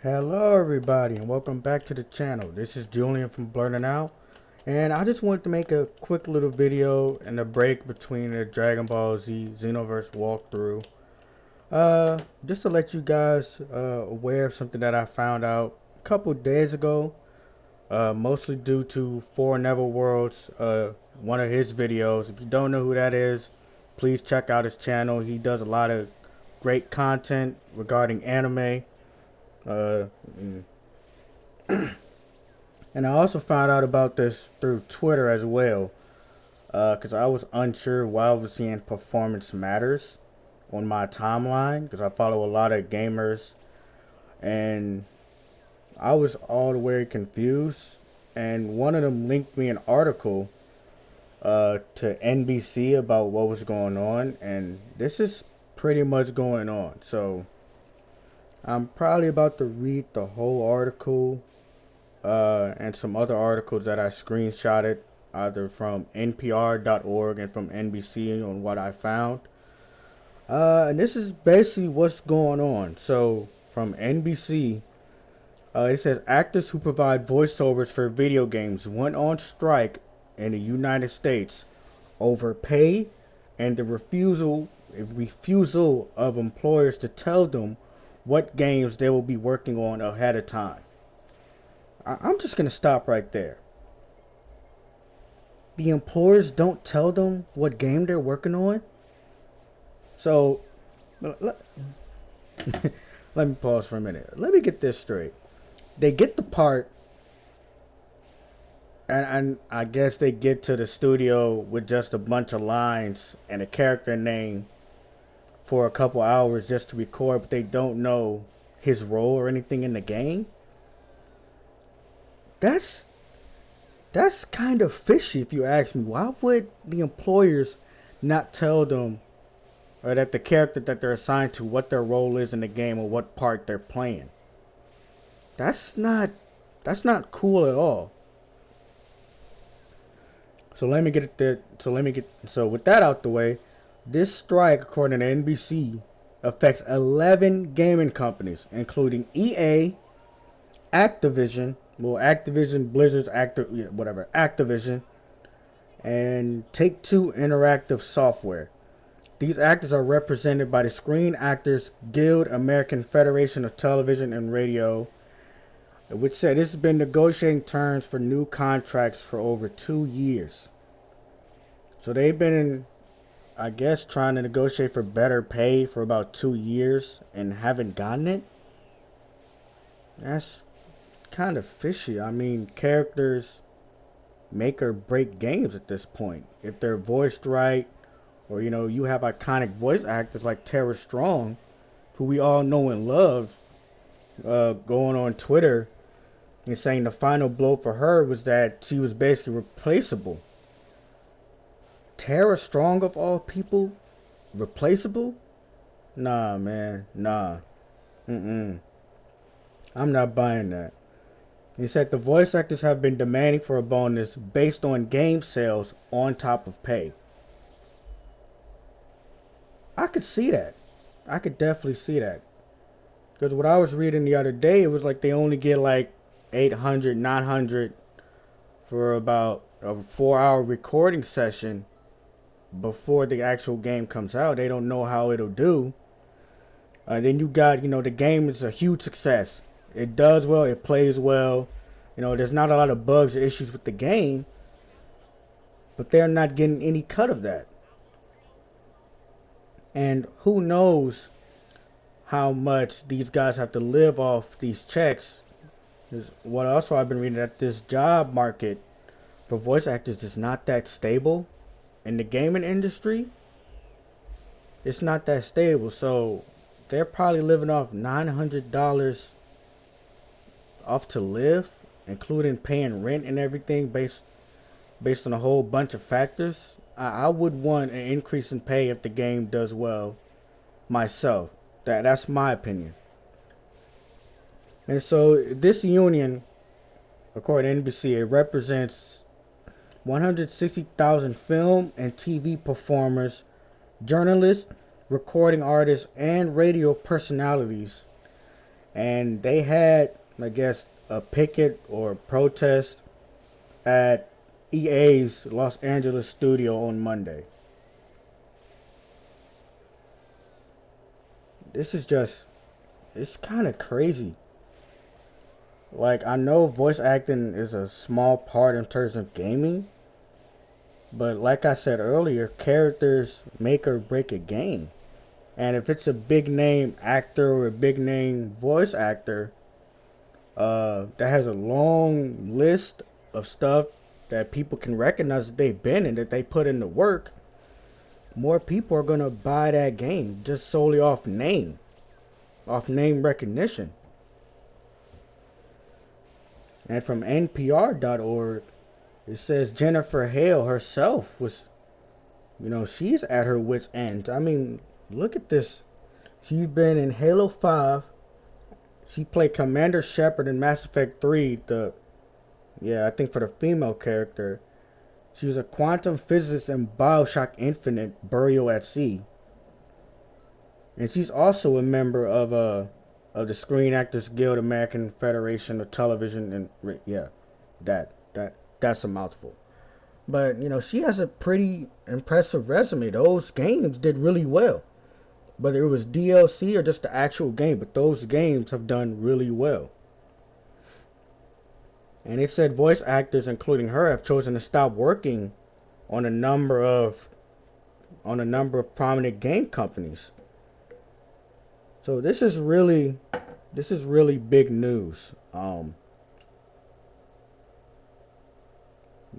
Hello everybody and welcome back to the channel. This is Julian from Blerd Out, and I just wanted to make a quick little video in the break between the Dragon Ball Z Xenoverse walkthrough. Just to let you guys aware of something that I found out a couple days ago, mostly due to For Never World's one of his videos. If you don't know who that is, please check out his channel. He does a lot of great content regarding anime. Uh, and I also found out about this through Twitter as well, because I was unsure why I was seeing performance matters on my timeline, because I follow a lot of gamers, and I was all the way confused. And one of them linked me an article to NBC about what was going on, and this is pretty much going on. So I'm probably about to read the whole article and some other articles that I screenshotted either from NPR.org and from NBC on what I found. And this is basically what's going on. So from NBC, it says actors who provide voiceovers for video games went on strike in the United States over pay and the refusal of employers to tell them what games they will be working on ahead of time. I'm just going to stop right there. The employers don't tell them what game they're working on? So, let me pause for a minute. Let me get this straight. They get the part, and I guess they get to the studio with just a bunch of lines and a character name for a couple hours just to record, but they don't know his role or anything in the game. That's kind of fishy if you ask me. Why would the employers not tell them, or that the character that they're assigned to, what their role is in the game or what part they're playing? That's not cool at all. So with that out the way, this strike, according to NBC, affects 11 gaming companies, including EA, Activision, Blizzard's Activision, and Take-Two Interactive Software. These actors are represented by the Screen Actors Guild, American Federation of Television and Radio, which said this has been negotiating terms for new contracts for over 2 years. So they've been, I guess, trying to negotiate for better pay for about 2 years and haven't gotten it. That's kind of fishy. I mean, characters make or break games at this point. If they're voiced right, or you have iconic voice actors like Tara Strong, who we all know and love, going on Twitter and saying the final blow for her was that she was basically replaceable. Tara Strong, of all people, replaceable? Nah, man, nah. I'm not buying that. He said the voice actors have been demanding for a bonus based on game sales on top of pay. I could see that. I could definitely see that. Because what I was reading the other day, it was like they only get like 800, 900 for about a 4-hour recording session before the actual game comes out. They don't know how it'll do. Then you got, the game is a huge success. It does well, it plays well. There's not a lot of bugs or issues with the game, but they're not getting any cut of that. And who knows how much these guys have to live off these checks. What also I've been reading, that this job market for voice actors is not that stable. In the gaming industry, it's not that stable. So they're probably living off $900 off to live, including paying rent and everything based on a whole bunch of factors. I would want an increase in pay if the game does well myself. That's my opinion. And so this union, according to NBC, it represents 160,000 film and TV performers, journalists, recording artists, and radio personalities and they had, I guess, a picket or protest at EA's Los Angeles studio on Monday. This is just, it's kind of crazy. Like, I know voice acting is a small part in terms of gaming, but like I said earlier, characters make or break a game. And if it's a big name actor or a big name voice actor that has a long list of stuff that people can recognize that they've been in, that they put in the work, more people are going to buy that game just solely off name recognition. And from NPR.org, it says Jennifer Hale herself was, she's at her wit's end. I mean, look at this. She's been in Halo 5. She played Commander Shepard in Mass Effect 3, I think for the female character. She was a quantum physicist in Bioshock Infinite, Burial at Sea. And she's also a member of the Screen Actors Guild, American Federation of Television, and that's a mouthful. But, she has a pretty impressive resume. Those games did really well. Whether it was DLC or just the actual game, but those games have done really well. And it said voice actors, including her, have chosen to stop working on a number of prominent game companies. So this is really big news. And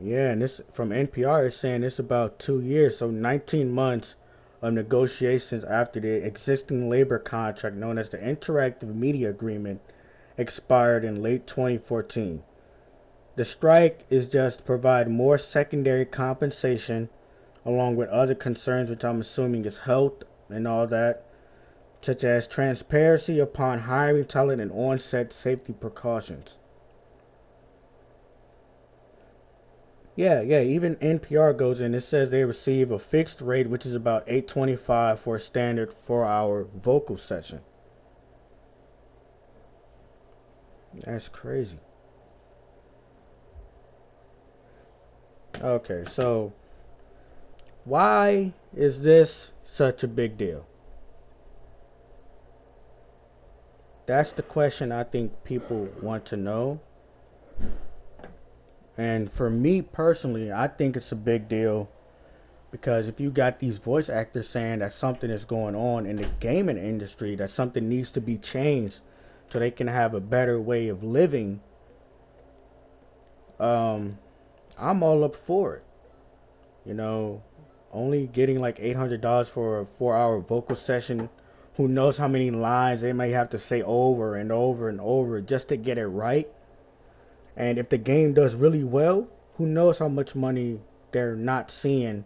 this from NPR is saying it's about 2 years, so 19 months of negotiations after the existing labor contract known as the Interactive Media Agreement expired in late 2014. The strike is just to provide more secondary compensation along with other concerns, which I'm assuming is health and all that, such as transparency upon hiring talent and on-set safety precautions. Even NPR goes in. It says they receive a fixed rate, which is about $8.25 for a standard 4-hour vocal session. That's crazy. Okay, so why is this such a big deal? That's the question I think people want to know. And for me personally, I think it's a big deal because if you got these voice actors saying that something is going on in the gaming industry, that something needs to be changed so they can have a better way of living, I'm all up for it. Only getting like $800 for a 4-hour vocal session. Who knows how many lines they may have to say over and over and over just to get it right. And if the game does really well, who knows how much money they're not seeing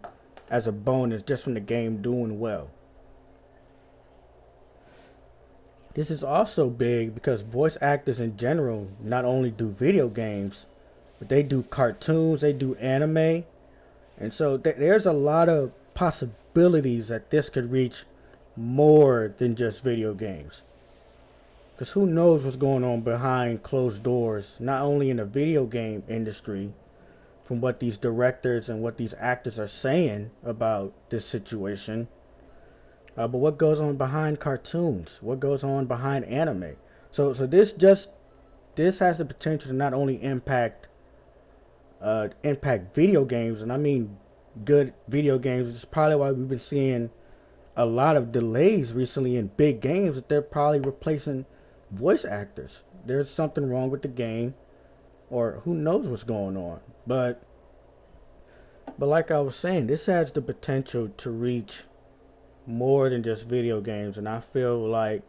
as a bonus just from the game doing well. This is also big because voice actors in general not only do video games, but they do cartoons, they do anime. And so there's a lot of possibilities that this could reach more than just video games. Because who knows what's going on behind closed doors, not only in the video game industry, from what these directors and what these actors are saying about this situation, but what goes on behind cartoons, what goes on behind anime. So this has the potential to not only impact video games, and I mean good video games. It's probably why we've been seeing a lot of delays recently in big games, that they're probably replacing voice actors. There's something wrong with the game, or who knows what's going on. But like I was saying, this has the potential to reach more than just video games, and I feel like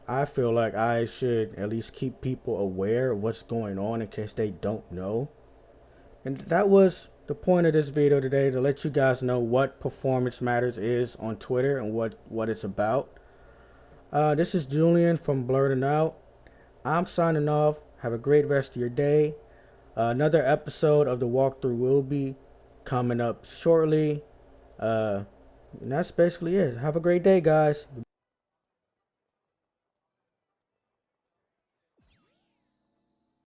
I should at least keep people aware of what's going on in case they don't know. And that was the point of this video today, to let you guys know what Performance Matters is on Twitter and what it's about. This is Julian from Blerd Out. I'm signing off. Have a great rest of your day. Another episode of the walkthrough will be coming up shortly. And that's basically it. Have a great day, guys.